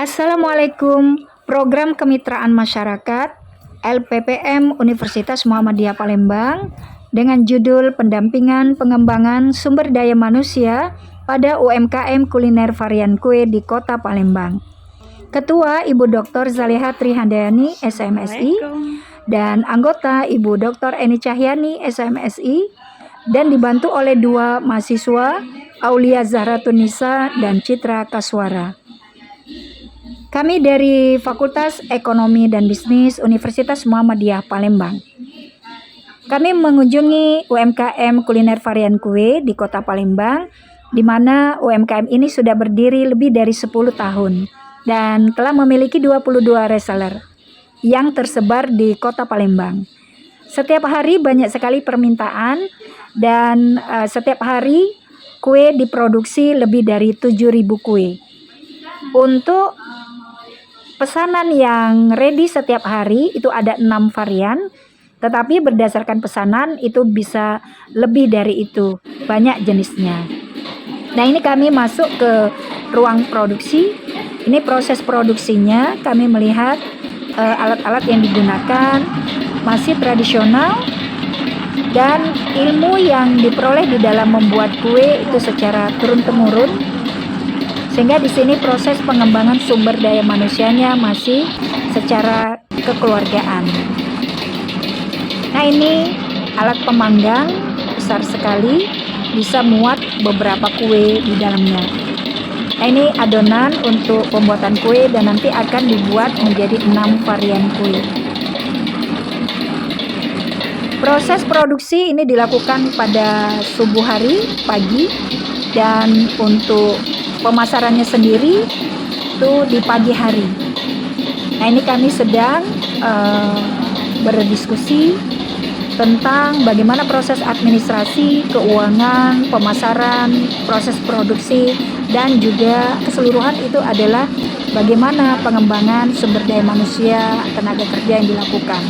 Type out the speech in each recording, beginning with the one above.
Assalamualaikum. Program Kemitraan Masyarakat LPPM Universitas Muhammadiyah Palembang dengan judul Pendampingan Pengembangan Sumber Daya Manusia pada UMKM Kuliner Varian Kue di Kota Palembang. Ketua Ibu Dr. Zaliha Trihandayani, SMSI, dan anggota Ibu Dr. Eni Cahyani, SMSI, dan dibantu oleh dua mahasiswa, Aulia Zahratunisa dan Citra Kaswara. Kami dari Fakultas Ekonomi dan Bisnis Universitas Muhammadiyah Palembang. Kami mengunjungi UMKM Kuliner Varian Kue di Kota Palembang, di mana UMKM ini sudah berdiri lebih dari 10 tahun dan telah memiliki 22 reseller yang tersebar di Kota Palembang. Setiap hari banyak sekali permintaan dan setiap hari kue diproduksi lebih dari 7.000 kue. Untuk pesanan yang ready setiap hari itu ada 6 varian, tetapi berdasarkan pesanan itu bisa lebih dari itu, banyak jenisnya. Nah, ini kami masuk ke ruang produksi. Ini proses produksinya, kami melihat alat-alat yang digunakan masih tradisional dan ilmu yang diperoleh di dalam membuat kue itu secara turun-temurun. Sehingga di sini proses pengembangan sumber daya manusianya masih secara kekeluargaan. Nah, ini alat pemanggang besar sekali, bisa muat beberapa kue di dalamnya. Nah, ini adonan untuk pembuatan kue dan nanti akan dibuat menjadi 6 varian kue. Proses produksi ini dilakukan pada subuh hari, pagi, dan untuk pemasarannya sendiri itu di pagi hari. Nah, ini kami sedang berdiskusi tentang bagaimana proses administrasi, keuangan, pemasaran, proses produksi, dan juga keseluruhan itu adalah bagaimana pengembangan sumber daya manusia, tenaga kerja yang dilakukan.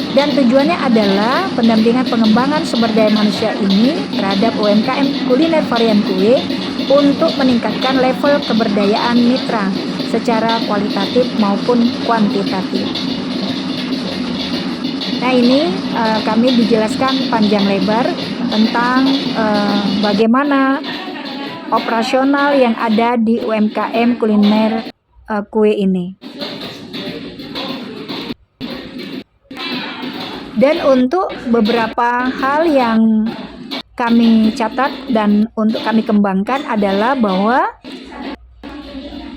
Dan tujuannya adalah pendampingan pengembangan sumber daya manusia ini terhadap UMKM Kuliner Varian Kue untuk meningkatkan level keberdayaan mitra secara kualitatif maupun kuantitatif. Nah, ini kami dijelaskan panjang lebar tentang bagaimana operasional yang ada di UMKM Kuliner Kue ini. Dan untuk beberapa hal yang kami catat dan untuk kami kembangkan adalah bahwa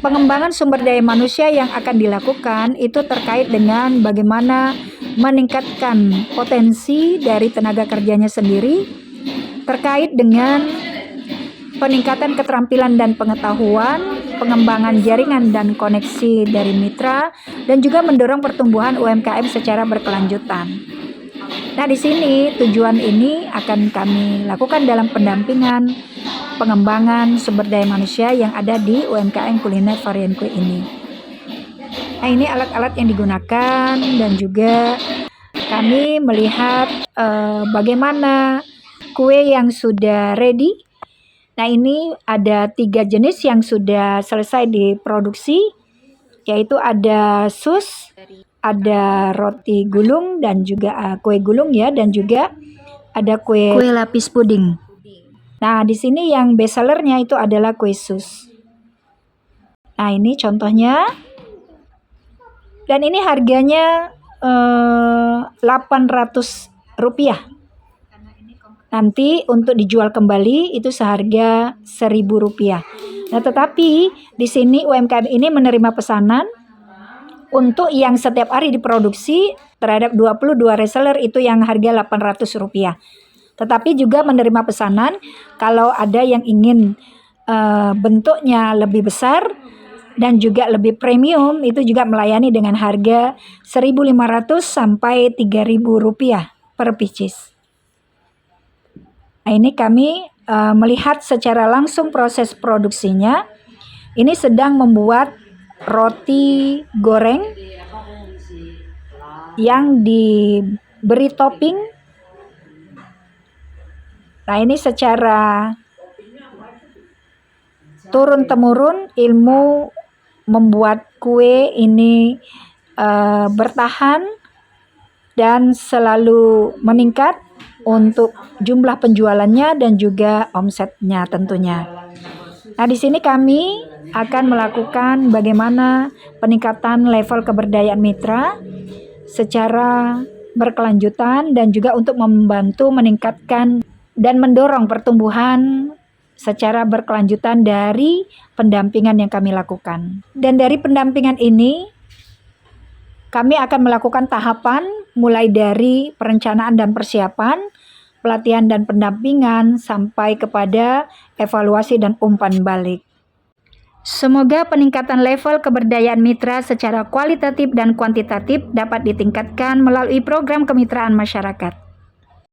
pengembangan sumber daya manusia yang akan dilakukan itu terkait dengan bagaimana meningkatkan potensi dari tenaga kerjanya sendiri, terkait dengan peningkatan keterampilan dan pengetahuan, pengembangan jaringan dan koneksi dari mitra, dan juga mendorong pertumbuhan UMKM secara berkelanjutan. Nah, di sini tujuan ini akan kami lakukan dalam pendampingan pengembangan sumber daya manusia yang ada di UMKM Kuliner Varian Kue ini. Nah, ini alat-alat yang digunakan dan juga kami melihat bagaimana kue yang sudah ready. Nah, ini ada 3 jenis yang sudah selesai diproduksi, yaitu ada sus, ada roti gulung dan juga kue gulung ya, dan juga ada kue lapis puding. Nah, di sini yang best sellernya itu adalah kue sus. Nah, ini contohnya. Dan ini harganya Rp800. Nanti untuk dijual kembali itu seharga Rp1.000. Nah, tetapi di sini UMKM ini menerima pesanan untuk yang setiap hari diproduksi terhadap 22 reseller itu yang harga Rp800. Tetapi juga menerima pesanan kalau ada yang ingin bentuknya lebih besar dan juga lebih premium, itu juga melayani dengan harga Rp1.500 sampai Rp3.000 per pieces. Nah, ini kami melihat secara langsung proses produksinya. Ini sedang membuat roti goreng yang diberi topping. Nah, ini secara turun-temurun ilmu membuat kue ini bertahan dan selalu meningkat untuk jumlah penjualannya dan juga omsetnya tentunya. Nah, di sini kami akan melakukan bagaimana peningkatan level keberdayaan mitra secara berkelanjutan dan juga untuk membantu meningkatkan dan mendorong pertumbuhan secara berkelanjutan dari pendampingan yang kami lakukan. Dan dari pendampingan ini kami akan melakukan tahapan mulai dari perencanaan dan persiapan, pelatihan dan pendampingan, sampai kepada evaluasi dan umpan balik. Semoga peningkatan level keberdayaan mitra secara kualitatif dan kuantitatif dapat ditingkatkan melalui program kemitraan masyarakat.